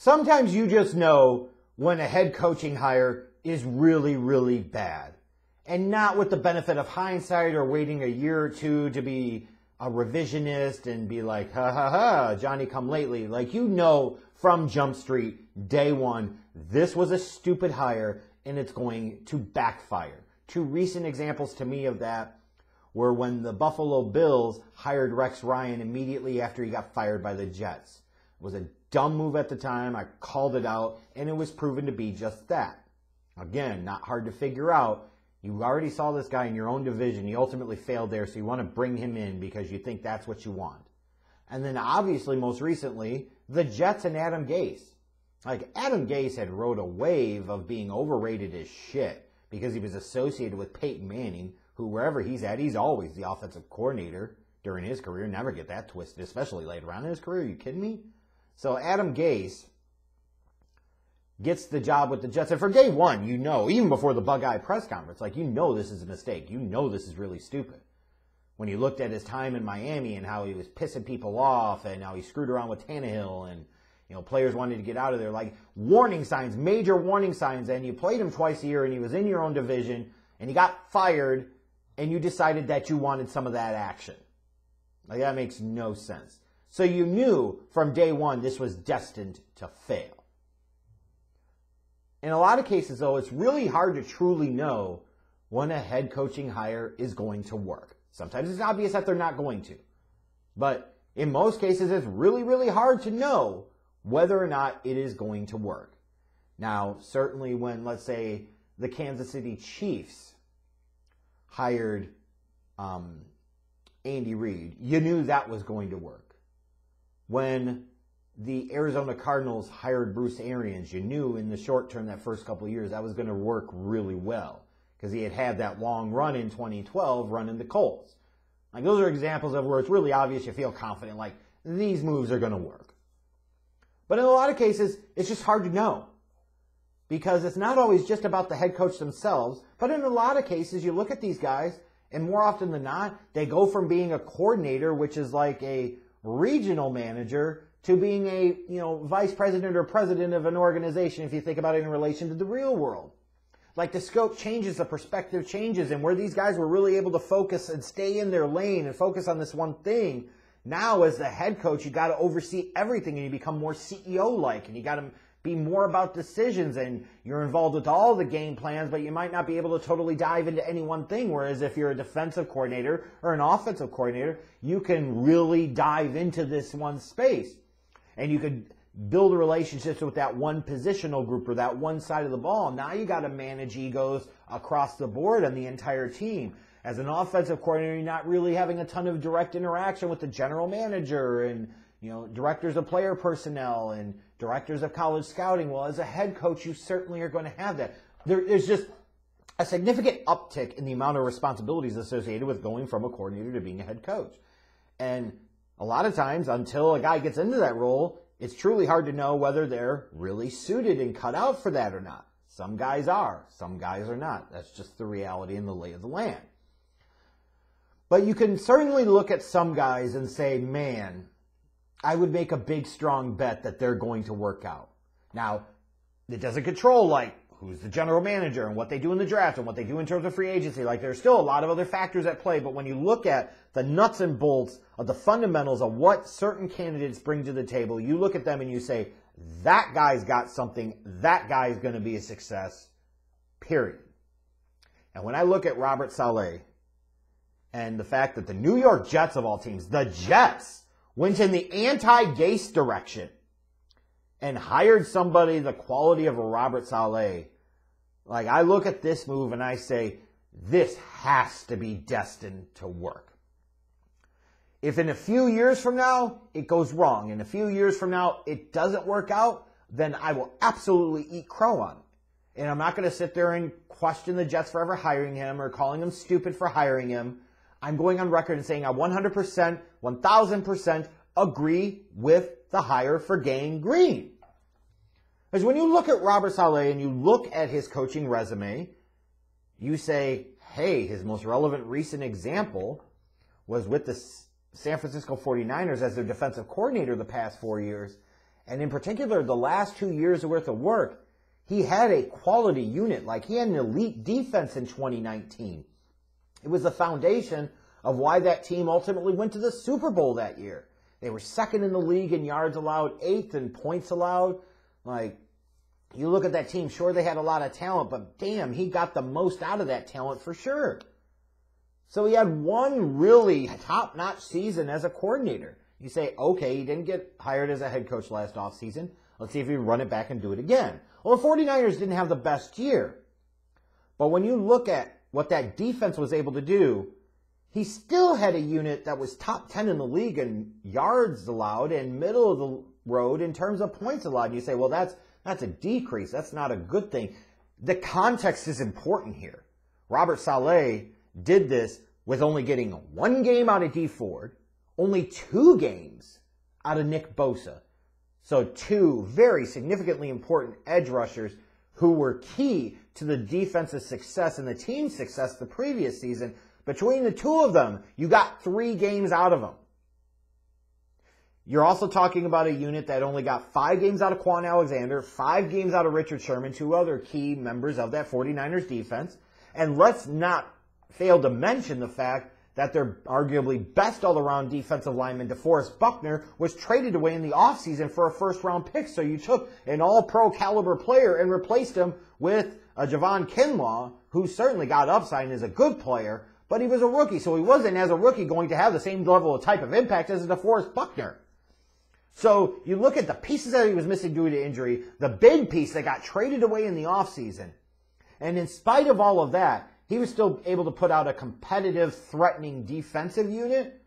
Sometimes you just know when a head coaching hire is really, really bad. And not with the benefit of hindsight or waiting a year or two to be a revisionist and be like, ha ha ha, Johnny come lately. Like, you know from Jump Street, day one, this was a stupid hire and it's going to backfire. Two recent examples to me of that were when the Buffalo Bills hired Rex Ryan immediately after he got fired by the Jets. It was a dumb move at the time. I called it out, and it was proven to be just that. Again, not hard to figure out. You already saw this guy in your own division. He ultimately failed there, so you want to bring him in because you think that's what you want. And then obviously, most recently, the Jets and Adam Gase. Like, Adam Gase had rode a wave of being overrated as shit because he was associated with Peyton Manning, who wherever he's at, he's always the offensive coordinator during his career. Never get that twisted, especially later on in his career. Are you kidding me? So Adam Gase gets the job with the Jets. And for day one, you know, even before the bug-eye press conference, like, you know this is a mistake. You know this is really stupid. When you looked at his time in Miami and how he was pissing people off and how he screwed around with Tannehill and, you know, players wanted to get out of there. Like, warning signs, major warning signs. And you played him twice a year and he was in your own division and he got fired and you decided that you wanted some of that action. Like, that makes no sense. So you knew from day one this was destined to fail. In a lot of cases, though, it's really hard to truly know when a head coaching hire is going to work. Sometimes it's obvious that they're not going to. But in most cases, it's really, really hard to know whether or not it is going to work. Now, certainly when, let's say, the Kansas City Chiefs hired Andy Reid, you knew that was going to work. When the Arizona Cardinals hired Bruce Arians, you knew in the short term, that first couple of years, that was going to work really well because he had that long run in 2012 running the Colts. Like, those are examples of where it's really obvious, you feel confident, like, these moves are going to work. But in a lot of cases, it's just hard to know because it's not always just about the head coach themselves, but in a lot of cases, you look at these guys, and more often than not, they go from being a coordinator, which is like a regional manager, to being a, you know, vice president or president of an organization, if you think about it in relation to the real world. Like, the scope changes, the perspective changes, and where these guys were really able to focus and stay in their lane and focus on this one thing, now as the head coach, you got to oversee everything and you become more CEO-like and you got to be more about decisions and you're involved with all the game plans, but you might not be able to totally dive into any one thing. Whereas if you're a defensive coordinator or an offensive coordinator, you can really dive into this one space. And you could build relationships with that one positional group or that one side of the ball. Now you got to manage egos across the board on the entire team. As an offensive coordinator, you're not really having a ton of direct interaction with the general manager and, you know, directors of player personnel and directors of college scouting. Well, as a head coach, you certainly are going to have that. There's just a significant uptick in the amount of responsibilities associated with going from a coordinator to being a head coach. And a lot of times, until a guy gets into that role, it's truly hard to know whether they're really suited and cut out for that or not. Some guys are, some guys are not. That's just the reality and the lay of the land. But you can certainly look at some guys and say, man, I would make a big, strong bet that they're going to work out. Now, it doesn't control, like, who's the general manager and what they do in the draft and what they do in terms of free agency. Like, there's still a lot of other factors at play. But when you look at the nuts and bolts of the fundamentals of what certain candidates bring to the table, you look at them and you say, that guy's got something, that guy's going to be a success, period. And when I look at Robert Saleh and the fact that the New York Jets of all teams, the Jets, went in the anti-Gase direction and hired somebody the quality of a Robert Saleh, like, I look at this move and I say, this has to be destined to work. If in a few years from now it goes wrong, in a few years from now it doesn't work out, then I will absolutely eat crow on it. And I'm not going to sit there and question the Jets for ever hiring him or calling them stupid for hiring him. I'm going on record and saying I 100%, 1,000% agree with the hire for Gang Green. Because when you look at Robert Saleh and you look at his coaching resume, you say, hey, his most relevant recent example was with the San Francisco 49ers as their defensive coordinator the past 4 years. And in particular, the last 2 years worth of work, he had a quality unit. Like, he had an elite defense in 2019. It was the foundation of why that team ultimately went to the Super Bowl that year. They were second in the league in yards allowed, eighth in points allowed. Like, you look at that team, sure, they had a lot of talent, but damn, he got the most out of that talent for sure. So he had one really top-notch season as a coordinator. You say, okay, he didn't get hired as a head coach last offseason. Let's see if he can run it back and do it again. Well, the 49ers didn't have the best year. But when you look at what that defense was able to do, he still had a unit that was top 10 in the league in yards allowed and middle of the road in terms of points allowed. And you say, well, that's a decrease. That's not a good thing. The context is important here. Robert Saleh did this with only getting 1 game out of D Ford, only 2 games out of Nick Bosa. So 2 very significantly important edge rushers who were key to the defense's success and the team's success the previous season. Between the 2 of them, you got 3 games out of them. You're also talking about a unit that only got 5 games out of Quan Alexander, 5 games out of Richard Sherman, 2 other key members of that 49ers defense. And let's not fail to mention the fact that their arguably best all-around defensive lineman, DeForest Buckner, was traded away in the offseason for a first-round pick. So you took an all-pro caliber player and replaced him with a Javon Kinlaw, who certainly got upside and is a good player, but he was a rookie. So he wasn't, as a rookie, going to have the same level of type of impact as a DeForest Buckner. So you look at the pieces that he was missing due to injury, the big piece that got traded away in the offseason, and in spite of all of that, he was still able to put out a competitive, threatening defensive unit.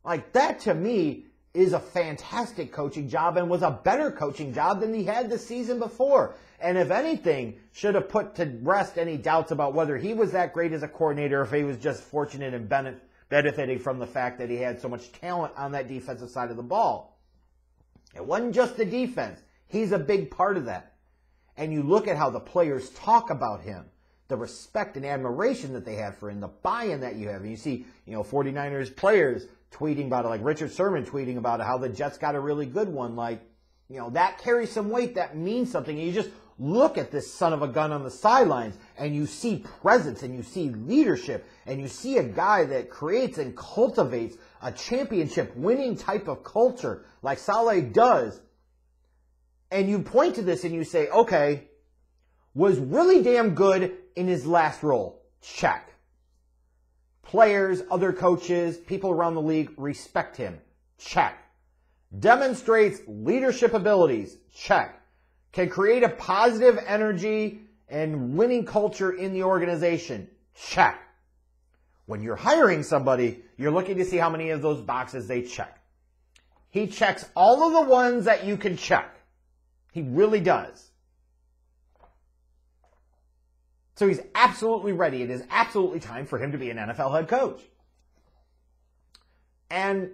Like, that to me is a fantastic coaching job and was a better coaching job than he had the season before. And if anything, should have put to rest any doubts about whether he was that great as a coordinator or if he was just fortunate and benefiting from the fact that he had so much talent on that defensive side of the ball. It wasn't just the defense. He's a big part of that. And you look at how the players talk about him, the respect and admiration that they have for him, the buy-in that you have. And you see, 49ers players tweeting about it, like Richard Sherman tweeting about it, how the Jets got a really good one. Like, that carries some weight, that means something. And you just look at this son of a gun on the sidelines, and you see presence, and you see leadership, and you see a guy that creates and cultivates a championship winning type of culture like Saleh does. And you point to this and you say, okay, was really damn good in his last role. Check. Players, other coaches, people around the league respect him. Check. Demonstrates leadership abilities. Check. Can create a positive energy and winning culture in the organization. Check. When you're hiring somebody, you're looking to see how many of those boxes they check. He checks all of the ones that you can check. He really does. So he's absolutely ready. It is absolutely time for him to be an NFL head coach. And,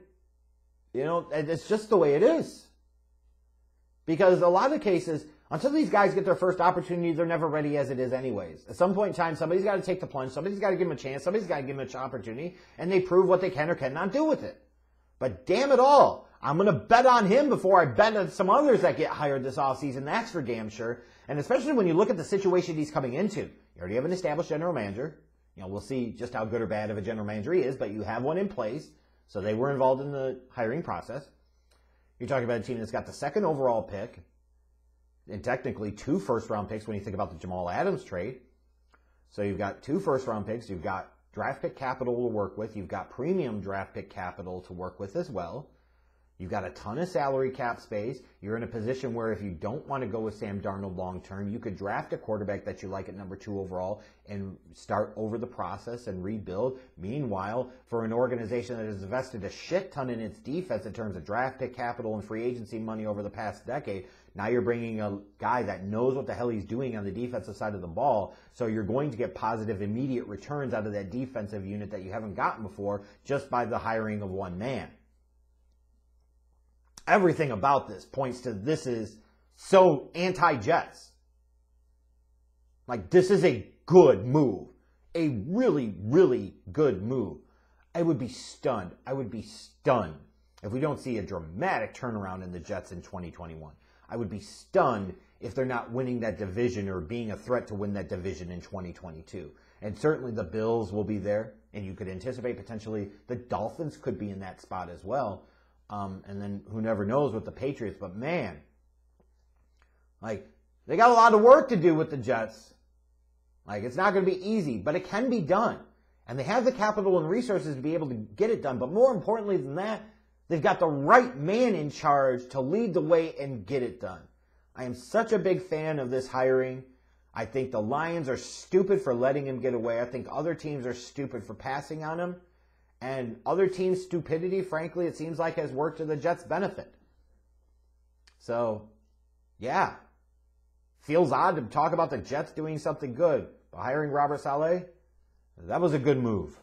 it's just the way it is. Because a lot of cases, until these guys get their first opportunity, they're never ready as it is anyways. At some point in time, somebody's got to take the plunge. Somebody's got to give them a chance. Somebody's got to give them an opportunity. And they prove what they can or cannot do with it. But damn it all, I'm going to bet on him before I bet on some others that get hired this offseason. That's for damn sure. And especially when you look at the situation he's coming into. You already have an established general manager. We'll see just how good or bad of a general manager he is, but you have one in place. So they were involved in the hiring process. You're talking about a team that's got the 2nd overall pick and technically 2 first-round picks when you think about the Jamal Adams trade. So you've got 2 first-round picks. You've got draft pick capital to work with. You've got premium draft pick capital to work with as well. You've got a ton of salary cap space. You're in a position where if you don't want to go with Sam Darnold long term, you could draft a quarterback that you like at number 2 overall and start over the process and rebuild. Meanwhile, for an organization that has invested a shit ton in its defense in terms of draft pick capital and free agency money over the past decade, now you're bringing a guy that knows what the hell he's doing on the defensive side of the ball. So you're going to get positive immediate returns out of that defensive unit that you haven't gotten before just by the hiring of one man. Everything about this points to this is so anti-Jets. Like, this is a good move. A really, really good move. I would be stunned. I would be stunned if we don't see a dramatic turnaround in the Jets in 2021. I would be stunned if they're not winning that division or being a threat to win that division in 2022. And certainly the Bills will be there, and you could anticipate potentially the Dolphins could be in that spot as well. And then who never knows with the Patriots. But man, like, they got a lot of work to do with the Jets. Like, it's not going to be easy, but it can be done. And they have the capital and resources to be able to get it done. But more importantly than that, they've got the right man in charge to lead the way and get it done. I am such a big fan of this hiring. I think the Lions are stupid for letting him get away. I think other teams are stupid for passing on him. And other teams' stupidity, frankly, it seems like has worked to the Jets' benefit. So, yeah. Feels odd to talk about the Jets doing something good. But hiring Robert Saleh, that was a good move.